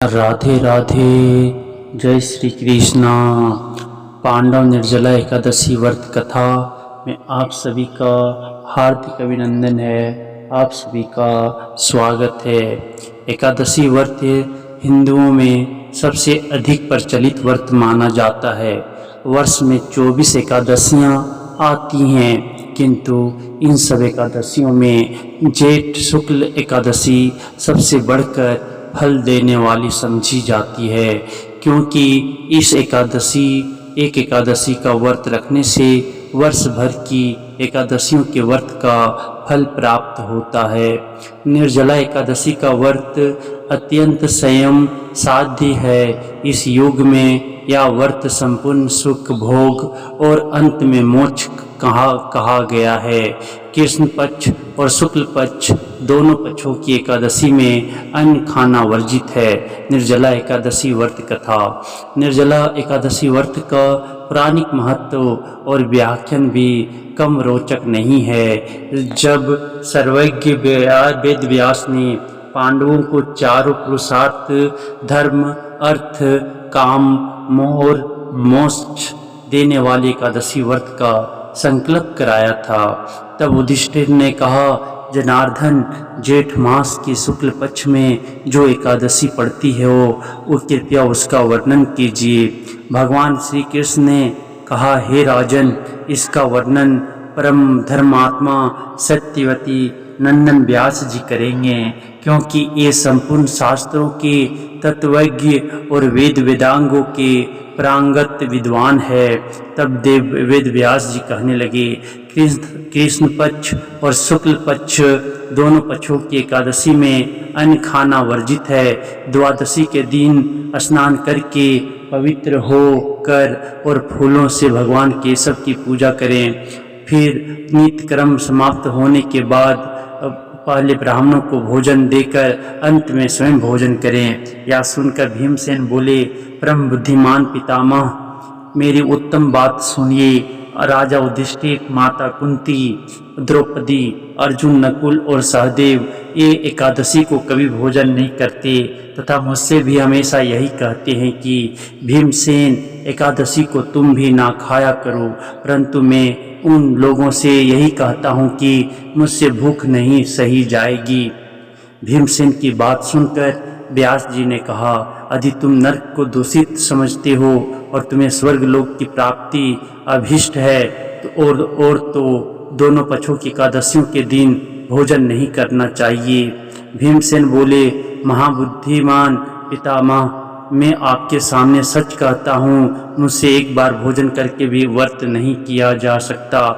राधे राधे। जय श्री कृष्णा। पांडव निर्जला एकादशी व्रत कथा में आप सभी का हार्दिक अभिनंदन है। आप सभी का स्वागत है। एकादशी व्रत हिंदुओं में सबसे अधिक प्रचलित व्रत माना जाता है। वर्ष में 24 एकादशियाँ आती हैं, किंतु इन सब एकादशियों में जेठ शुक्ल एकादशी सबसे बढ़कर फल देने वाली समझी जाती है, क्योंकि इस एक एकादशी का व्रत रखने से वर्ष भर की एकादशियों के व्रत का फल प्राप्त होता है। निर्जला एकादशी का व्रत अत्यंत संयम साध्य है। इस युग में यह व्रत संपूर्ण सुख भोग और अंत में मोक्ष कहा गया है। कृष्ण पक्ष और शुक्ल पक्ष दोनों पक्षों की एकादशी में अन्न खाना वर्जित है। निर्जला एकादशी व्रत कथा। निर्जला एकादशी व्रत का पौराणिक महत्व और व्याख्यान भी कम रोचक नहीं है। जब सर्वज्ञ वेद व्यास ने पांडवों को चारों पुरुषार्थ धर्म अर्थ काम और मोक्ष देने वाली एकादशी व्रत का संकल्प कराया था, तब युधिष्ठिर ने कहा, जनार्दन, जेठ मास के शुक्ल पक्ष में जो एकादशी पड़ती है वो कृपया उसका वर्णन कीजिए। भगवान श्री कृष्ण ने कहा, हे राजन, इसका वर्णन परम धर्मात्मा सत्यवती नंदन व्यास जी करेंगे, क्योंकि ये संपूर्ण शास्त्रों के तत्वज्ञ और वेद वेदांगों के प्रांगत विद्वान है। तब वेद व्यास जी कहने लगे, कृष्ण पक्ष और शुक्ल पक्ष दोनों पक्षों की एकादशी में अन्न खाना वर्जित है। द्वादशी के दिन स्नान करके पवित्र हो कर और फूलों से भगवान केशव की पूजा करें। फिर नित्य कर्म समाप्त होने के बाद पहले ब्राह्मणों को भोजन देकर अंत में स्वयं भोजन करें। यह सुनकर भीमसेन बोले, परम बुद्धिमान पितामह, मेरी उत्तम बात सुनिए। राजा युधिष्ठिर, माता कुंती, द्रौपदी, अर्जुन, नकुल और सहदेव ये एकादशी को कभी भोजन नहीं करते तथा मुझसे भी हमेशा यही कहते हैं कि भीमसेन, एकादशी को तुम भी ना खाया करो, परंतु मैं उन लोगों से यही कहता हूँ कि मुझसे भूख नहीं सही जाएगी। भीमसेन की बात सुनकर व्यास जी ने कहा, यदि तुम नरक को दूषित समझते हो और तुम्हें स्वर्ग लोक की प्राप्ति अभिष्ट है तो दोनों पक्षों की एकादशियों के दिन भोजन नहीं करना चाहिए। भीमसेन बोले, महाबुद्धिमान पितामह, मैं आपके सामने सच कहता हूँ, मुझसे एक बार भोजन करके भी व्रत नहीं किया जा सकता,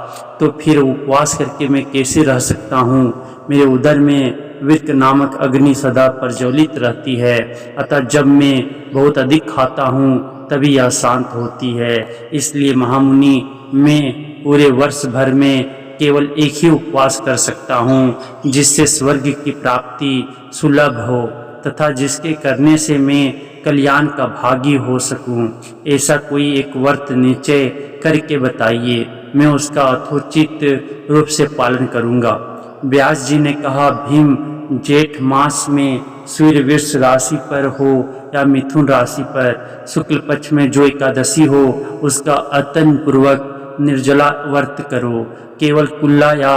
तो फिर उपवास करके मैं कैसे रह सकता हूँ। मेरे उदर में विर्क नामक अग्नि सदा प्रज्वलित रहती है, अतः जब मैं बहुत अधिक खाता हूँ तभी यह शांत होती है। इसलिए महामुनि, मैं पूरे वर्ष भर में केवल एक ही उपवास कर सकता हूँ, जिससे स्वर्ग की प्राप्ति सुलभ हो तथा जिसके करने से मैं कल्याण का भागी हो सकूं। ऐसा कोई एक व्रत निश्चय करके बताइए, मैं उसका यथोचित रूप से पालन करूंगा। व्यास जी ने कहा, भीम, जेठ मास में सूर्य वृष राशि पर हो या मिथुन राशि पर शुक्ल पक्ष में जो एकादशी हो उसका अतन पूर्वक निर्जला व्रत करो। केवल कुल्ला या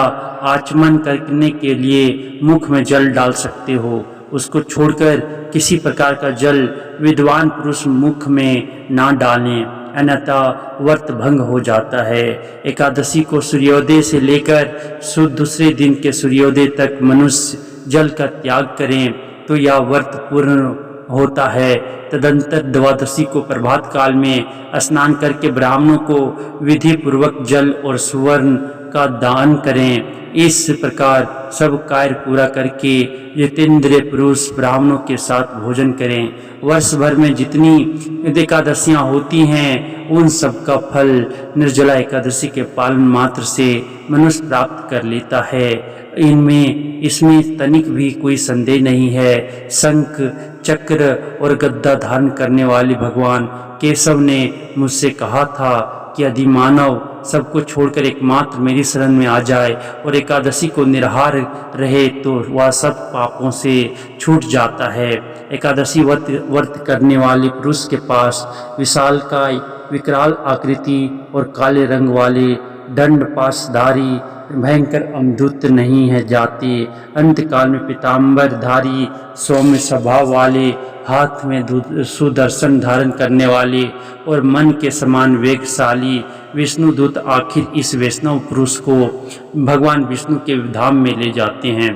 आचमन करने के लिए मुख में जल डाल सकते हो, उसको छोड़कर किसी प्रकार का जल विद्वान पुरुष मुख में ना डालें, अन्यथा व्रत भंग हो जाता है। एकादशी को सूर्योदय से लेकर दूसरे दिन के सूर्योदय तक मनुष्य जल का त्याग करें तो यह व्रत पूर्ण होता है। तदंतर द्वादशी को प्रभात काल में स्नान करके ब्राह्मणों को विधि पूर्वक जल और सुवर्ण का दान करें। इस प्रकार सब कार्य पूरा करके जितेंद्रिय पुरुष ब्राह्मणों के साथ भोजन करें। वर्ष भर में जितनी एकादशियाँ होती हैं उन सब का फल निर्जला एकादशी के पालन मात्र से मनुष्य प्राप्त कर लेता है। इसमें तनिक भी कोई संदेह नहीं है। शंख चक्र और गद्दा धारण करने वाले भगवान केशव ने मुझसे कहा था कि यदि मानव सबको छोड़कर एकमात्र मेरी शरण में आ जाए और एकादशी को निराहार रहे तो वह सब पापों से छूट जाता है। एकादशी व्रत करने वाले पुरुष के पास विशालकाय, विकराल आकृति और काले रंग वाले दंड पाशधारी भयंकर अमदूत नहीं है जाते। अंतकाल में पीताम्बरधारी, सौम्य स्वभाव वाले, हाथ में सुदर्शन धारण करने वाले और मन के समान वेगशाली विष्णुदूत आखिर इस वैष्णव पुरुष को भगवान विष्णु के धाम में ले जाते हैं।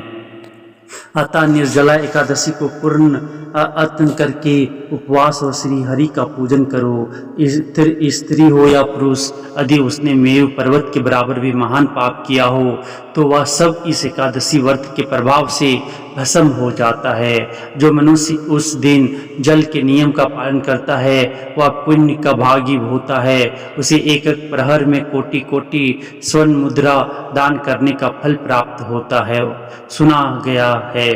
अतः निर्जला एकादशी को पूर्ण अत्यंत करके उपवास और श्री हरि का पूजन करो। स्त्री हो या पुरुष, यदि उसने मेरु पर्वत के बराबर भी महान पाप किया हो तो वह सब इस एकादशी व्रत के प्रभाव से भस्म हो जाता है। जो मनुष्य उस दिन जल के नियम का पालन करता है वह पुण्य का भागी होता है। उसे एक एक प्रहर में कोटि कोटि स्वर्ण मुद्रा दान करने का फल प्राप्त होता है। सुना गया है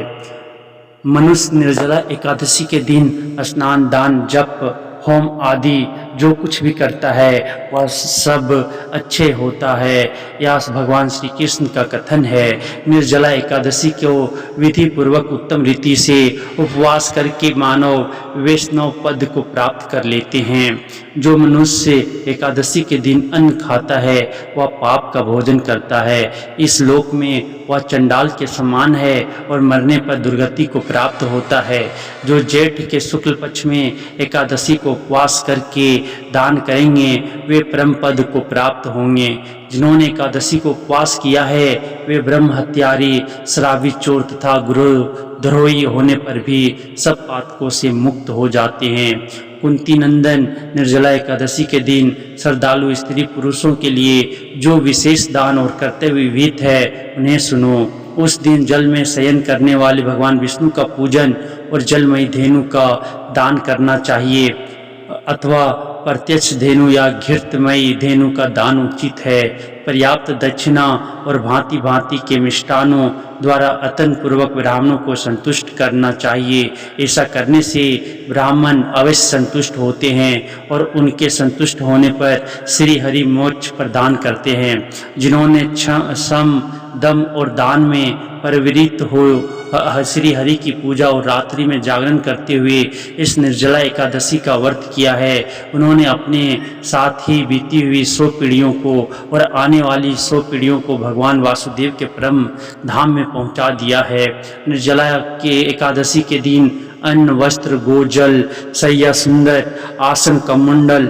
मनुष्य निर्जला एकादशी के दिन स्नान, दान, जप, होम आदि जो कुछ भी करता है वह सब अच्छे होता है। यह भगवान श्री कृष्ण का कथन है। निर्जला एकादशी को विधि पूर्वक उत्तम रीति से उपवास करके मानव वैष्णव पद को प्राप्त कर लेते हैं। जो मनुष्य एकादशी के दिन अन्न खाता है वह पाप का भोजन करता है। इस लोक में वह चंडाल के समान है और मरने पर दुर्गति को प्राप्त होता है। जो जेठ के शुक्ल पक्ष में एकादशी को उपवास करके दान करेंगे वे परम पद को प्राप्त होंगे। जिन्होंने एकादशी को उपवास किया है वे ब्रह्म हत्यारी, शराबी, चोर तथा गुरु द्रोही होने पर भी सब पातकों से मुक्त हो जाते हैं। कुंती नंदन, निर्जला एकादशी के दिन श्रद्धालु स्त्री पुरुषों के लिए जो विशेष दान और कर्तव्य विहित है उन्हें सुनो। उस दिन जल में शयन करने वाले भगवान विष्णु का पूजन और जलमयी धेनु का दान करना चाहिए अथवा प्रत्यक्ष धेनु या घृतमयी धेनु का दान उचित है। पर्याप्त दक्षिणा और भांति भांति के मिष्टानों द्वारा अतन पूर्वक ब्राह्मणों को संतुष्ट करना चाहिए। ऐसा करने से ब्राह्मण अवश्य संतुष्ट होते हैं और उनके संतुष्ट होने पर श्री हरि मोक्ष प्रदान करते हैं। जिन्होंने सम, दम और दान में प्रवृत्त हो श्री हरि की पूजा और रात्रि में जागरण करते हुए इस निर्जला एकादशी का व्रत किया है उन्होंने अपने साथ ही बीती हुई 100 पीढ़ियों को और आने वाली 100 पीढ़ियों को भगवान वासुदेव के परम धाम में पहुंचा दिया है। निर्जला के एकादशी के दिन अन्न, वस्त्र, गोजल, शैया, सुंदर आसन, कमंडल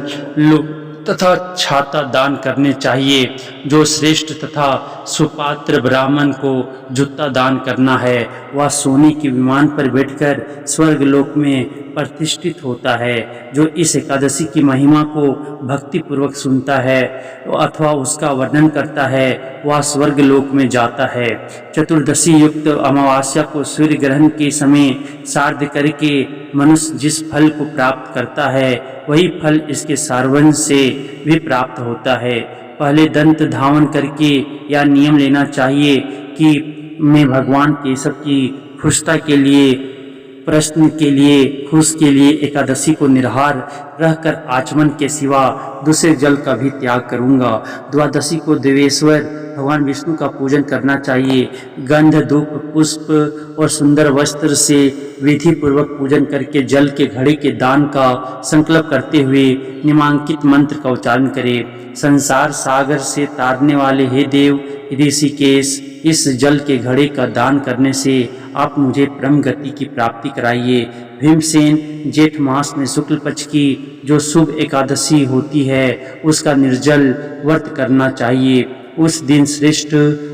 तथा छाता दान करने चाहिए। जो श्रेष्ठ तथा सुपात्र ब्राह्मण को जूता दान करना है वह सोने के विमान पर बैठकर स्वर्ग लोक में प्रतिष्ठित होता है। जो इस एकादशी की महिमा को भक्ति पूर्वक सुनता है अथवा उसका वर्णन करता है वह स्वर्ग लोक में जाता है। चतुर्दशी युक्त अमावस्या को सूर्य ग्रहण के समय श्राद्ध करके मनुष्य जिस फल को प्राप्त करता है वही फल इसके सार्वंश से भी प्राप्त होता है। पहले दंत धावन करके यह नियम लेना चाहिए कि मैं भगवान केशव की खुशता के लिए, प्रश्न के लिए, खुश के लिए एकादशी को निराहार रहकर आचमन के सिवा दूसरे जल का भी त्याग करूंगा। द्वादशी को देवेश्वर भगवान विष्णु का पूजन करना चाहिए। गंध, धूप, पुष्प और सुंदर वस्त्र से विधि पूर्वक पूजन करके जल के घड़े के दान का संकल्प करते हुए निम्नांकित मंत्र का उच्चारण करें। संसार सागर से तारने वाले हे देव ऋषिकेश, इस जल के घड़े का दान करने से आप मुझे परम गति की प्राप्ति कराइए। भीमसेन, जेठ मास में शुक्ल पक्ष की जो शुभ एकादशी होती है उसका निर्जल व्रत करना चाहिए। उस दिन श्रेष्ठ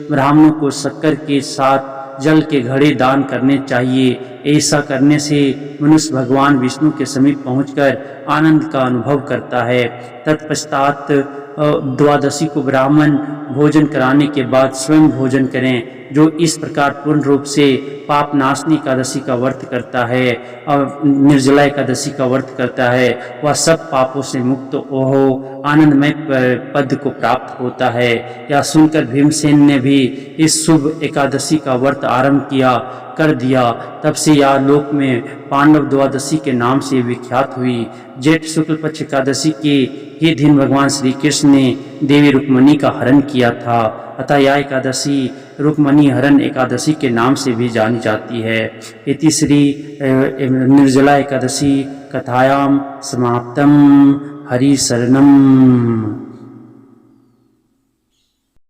ब्राह्मणों को शक्कर के साथ जल के घड़े दान करने चाहिए। ऐसा करने से मनुष्य भगवान विष्णु के समीप पहुंचकर आनंद का अनुभव करता है। तत्पश्चात द्वादशी को ब्राह्मण भोजन कराने के बाद स्वयं भोजन करें। जो इस प्रकार पूर्ण रूप से पाप नाशनी एकादशी का व्रत करता है और निर्जला एकादशी का व्रत करता है, वह सब पापों से मुक्त हो आनंदमय पद को प्राप्त होता है। यह सुनकर भीमसेन ने भी इस शुभ एकादशी का व्रत आरंभ कर दिया। तब से यह लोक में पांडव द्वादशी के नाम से विख्यात हुई। जेठ शुक्ल पक्ष एकादशी के ही दिन भगवान श्री कृष्ण ने देवी रुक्मणी का हरण किया था, अतः यह एकादशी रुक्मणी हरण एकादशी के नाम से भी जानी जाती है। इति श्री निर्जला एकादशी कथायाम समाप्तम। हरि शरणम।